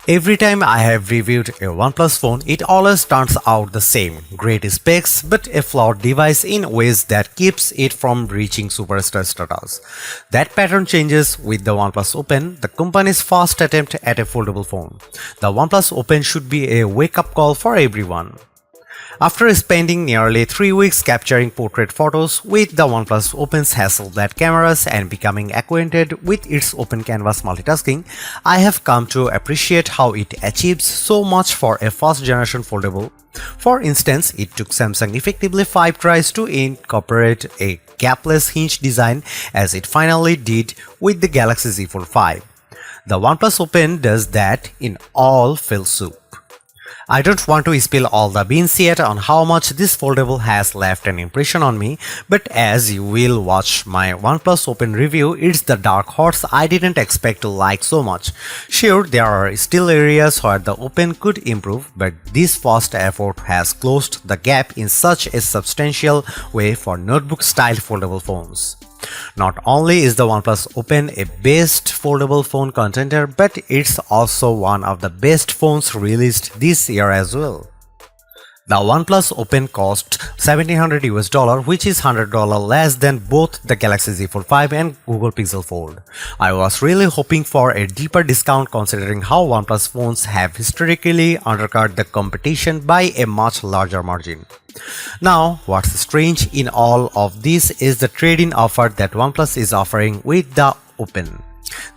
Every time I have reviewed a OnePlus phone, it always turns out the same. Great specs, but a flawed device in ways that keeps it from reaching superstar status. That pattern changes with the OnePlus Open, the company's first attempt at a foldable phone. The OnePlus Open should be a wake-up call for everyone. After spending nearly 3 weeks capturing portrait photos with the OnePlus Open's Hasselblad cameras and becoming acquainted with its open canvas multitasking, I have come to appreciate how it achieves so much for a first generation foldable. For instance, it took Samsung effectively 5 tries to incorporate a gapless hinge design as it finally did with the Galaxy Z Fold 5. The OnePlus Open does that in all fill soup. I don't want to spill all the beans yet on how much this foldable has left an impression on me, but as you will watch my OnePlus Open review, it's the dark horse I didn't expect to like so much. Sure, there are still areas where the Open could improve, but this first effort has closed the gap in such a substantial way for notebook-style foldable phones. Not only is the OnePlus Open a best foldable phone contender, but it's also one of the best phones released this year as well. The OnePlus Open cost $1,700 which is $100 less than both the Galaxy Z Fold 5 and Google Pixel Fold. I was really hoping for a deeper discount considering how OnePlus phones have historically undercut the competition by a much larger margin. Now, what's strange in all of this is the trade-in offer that OnePlus is offering with the Open.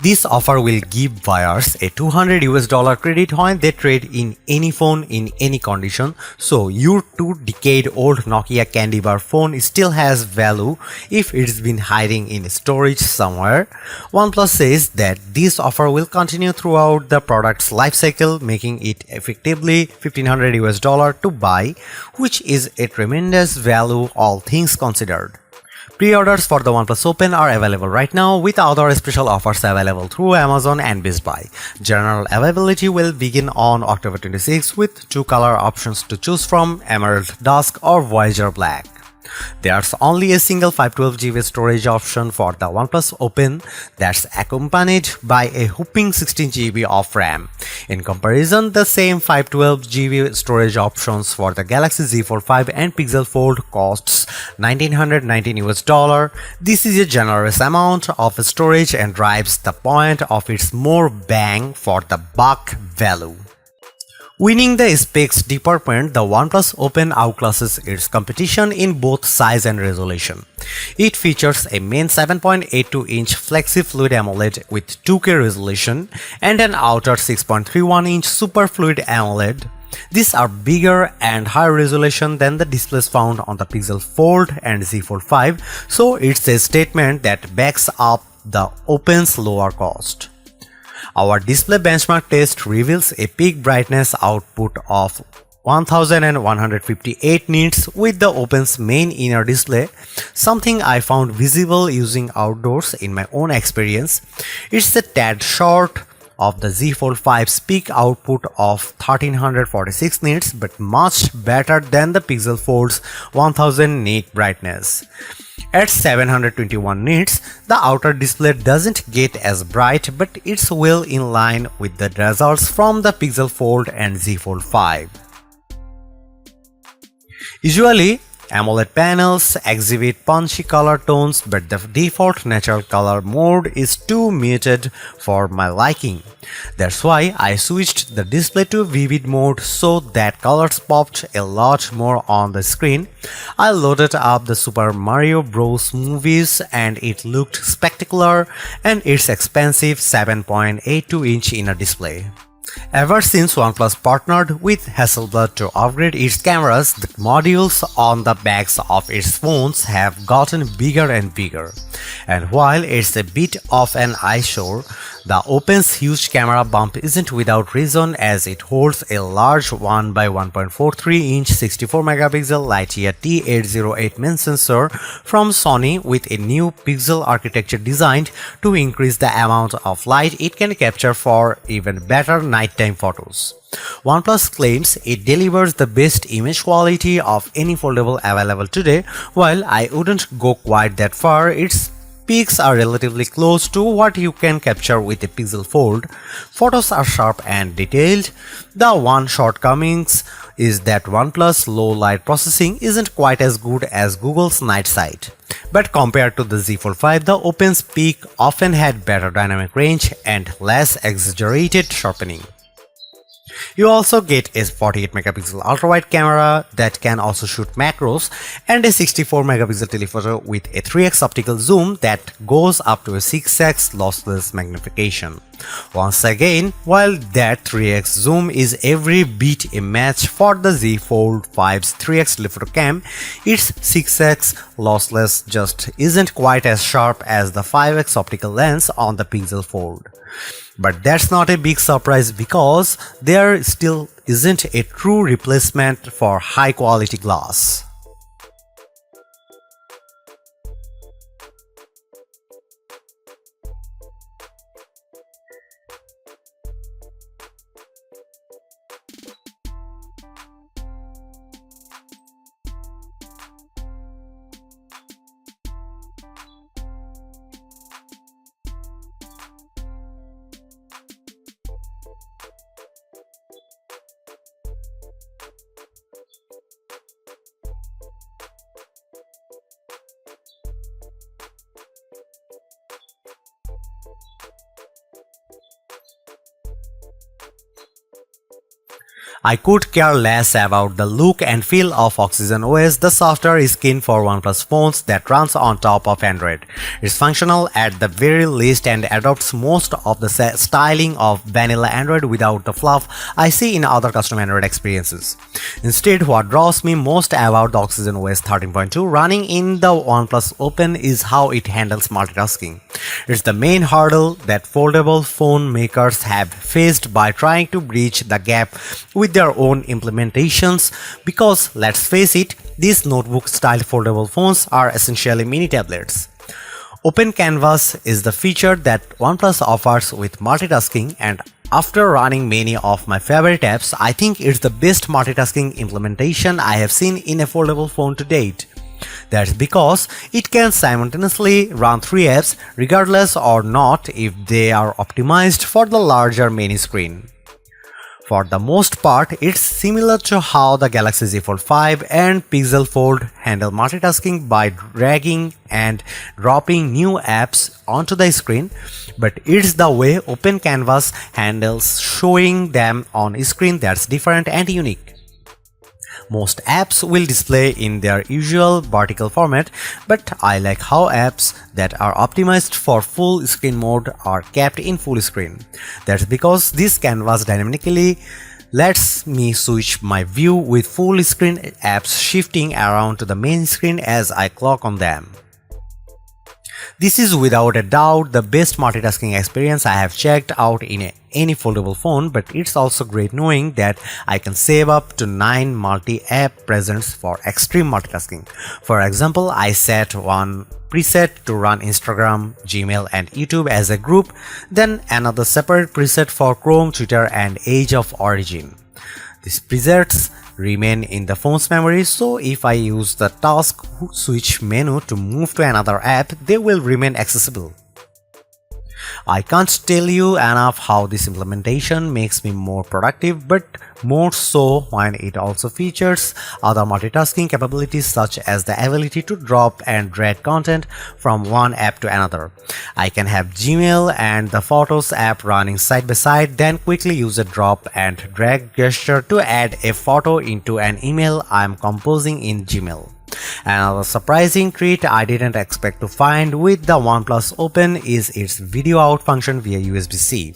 This offer will give buyers a $200 credit when they trade in any phone in any condition, so your 2-decade-old Nokia candy bar phone still has value if it's been hiding in storage somewhere. OnePlus says that this offer will continue throughout the product's lifecycle, making it effectively $1,500 to buy, which is a tremendous value all things considered. Pre-orders for the OnePlus Open are available right now, with other special offers available through Amazon and Best Buy. General availability will begin on October 26 with 2 color options to choose from: Emerald Dusk or Voyager Black. There's only a single 512GB storage option for the OnePlus Open that's accompanied by a whopping 16GB of RAM. In comparison, the same 512GB storage options for the Galaxy Z Fold 5 and Pixel Fold costs $1,919. This is a generous amount of storage and drives the point of its more bang for the buck value. Winning the specs department, the OnePlus Open outclasses its competition in both size and resolution. It features a main 7.82-inch Flexi Fluid AMOLED with 2K resolution and an outer 6.31-inch Super Fluid AMOLED. These are bigger and higher resolution than the displays found on the Pixel Fold and Z Fold 5, so it's a statement that backs up the Open's lower cost. Our display benchmark test reveals a peak brightness output of 1158 nits with the Open's main inner display, something I found visible using outdoors in my own experience. It's a tad short of the Z Fold 5's peak output of 1346 nits, but much better than the Pixel Fold's 1000 nit brightness. At 721 nits, the outer display doesn't get as bright, but it's well in line with the results from the Pixel Fold and Z Fold 5. Usually, AMOLED panels exhibit punchy color tones, but the default natural color mode is too muted for my liking. That's why I switched the display to vivid mode so that colors popped a lot more on the screen. I loaded up the Super Mario Bros. Movies and it looked spectacular, and its expensive 7.82-inch inner display. Ever since OnePlus partnered with Hasselblad to upgrade its cameras, the modules on the backs of its phones have gotten bigger and bigger. And while it's a bit of an eyesore, the Open's huge camera bump isn't without reason, as it holds a large 1 by 1.43-inch 64-megapixel Lightyear T808 main sensor from Sony, with a new pixel architecture designed to increase the amount of light it can capture for even better nighttime photos. OnePlus claims it delivers the best image quality of any foldable available today. While I wouldn't go quite that far, it's peaks are relatively close to what you can capture with a Pixel Fold. Photos are sharp and detailed. The one shortcomings is that OnePlus low light processing isn't quite as good as Google's night sight. But compared to the Z Fold 5, the Open's peak often had better dynamic range and less exaggerated sharpening. You also get a 48 megapixel ultra-wide camera that can also shoot macros and a 64 megapixel telephoto with a 3x optical zoom that goes up to a 6x lossless magnification. Once again, while that 3x zoom is every bit a match for the Z Fold 5's 3x telephoto cam, its 6x lossless just isn't quite as sharp as the 5x optical lens on the Pixel Fold. But that's not a big surprise because there still isn't a true replacement for high quality glass. I could care less about the look and feel of Oxygen OS, the software skin for OnePlus phones that runs on top of Android. It's functional at the very least and adopts most of the styling of vanilla Android without the fluff I see in other custom Android experiences. Instead, what draws me most about the Oxygen OS 13.2 running in the OnePlus Open is how it handles multitasking. It's the main hurdle that foldable phone makers have faced by trying to bridge the gap with their own implementations, because let's face it, these notebook-style foldable phones are essentially mini tablets. Open Canvas is the feature that OnePlus offers with multitasking, and after running many of my favorite apps, I think it's the best multitasking implementation I have seen in a foldable phone to date. That's because it can simultaneously run 3 apps regardless or not if they are optimized for the larger mini screen. For the most part, it's similar to how the Galaxy Z Fold 5 and Pixel Fold handle multitasking by dragging and dropping new apps onto the screen, but it's the way Open Canvas handles showing them on a screen that's different and unique. Most apps will display in their usual vertical format, but I like how apps that are optimized for full screen mode are kept in full screen. That's because this canvas dynamically lets me switch my view with full screen apps shifting around to the main screen as I click on them. This is without a doubt the best multitasking experience I have checked out in any foldable phone, but it's also great knowing that I can save up to 9 multi-app presents for extreme multitasking. For example, I set one preset to run Instagram, Gmail and YouTube as a group, then another separate preset for Chrome, Twitter and Age of Origin. These presets remain in the phone's memory, so if I use the task switch menu to move to another app, they will remain accessible. I can't tell you enough how this implementation makes me more productive, but more so when it also features other multitasking capabilities such as the ability to drop and drag content from one app to another. I can have Gmail and the Photos app running side by side, then quickly use a drop and drag gesture to add a photo into an email I'm composing in Gmail. Another surprising treat I didn't expect to find with the OnePlus Open is its video out function via USB-C.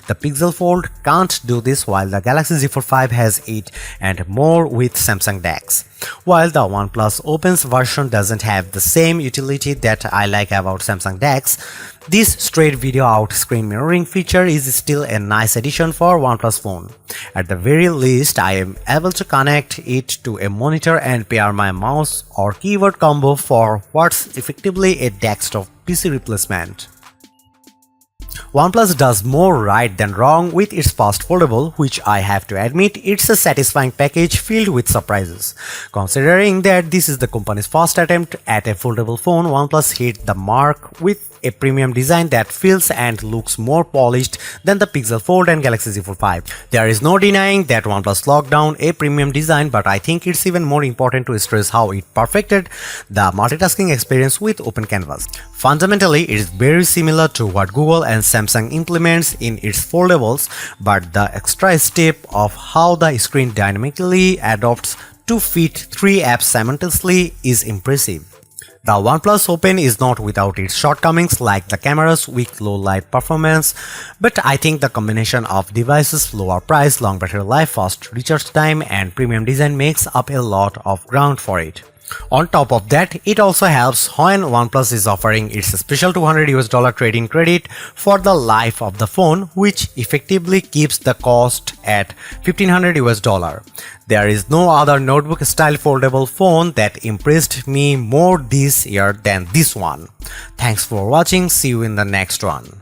The Pixel Fold can't do this, while the Galaxy Z Fold 5 has it, and more with Samsung DeX. While the OnePlus Open's version doesn't have the same utility that I like about Samsung DeX, this straight video out screen mirroring feature is still a nice addition for OnePlus phone. At the very least, I am able to connect it to a monitor and pair my mouse or keyboard combo for what's effectively a desktop PC replacement. OnePlus does more right than wrong with its past foldable, which I have to admit it's a satisfying package filled with surprises. Considering that this is the company's first attempt at a foldable phone, OnePlus hit the mark with a premium design that feels and looks more polished than the Pixel Fold and Galaxy Z Fold 5. There is no denying that OnePlus locked down a premium design, but I think it's even more important to stress how it perfected the multitasking experience with open canvas. Fundamentally, it is very similar to what Google and Samsung implements in its foldables, but the extra step of how the screen dynamically adapts to fit 3 apps simultaneously is impressive. The OnePlus Open is not without its shortcomings like the camera's weak low light performance, but I think the combination of devices' lower price, long battery life, fast recharge time, and premium design makes up a lot of ground for it. On top of that, it also helps when OnePlus is offering its special $200 trade-in credit for the life of the phone, which effectively keeps the cost at $1,500. There is no other notebook-style foldable phone that impressed me more this year than this one. Thanks for watching. See you in the next one.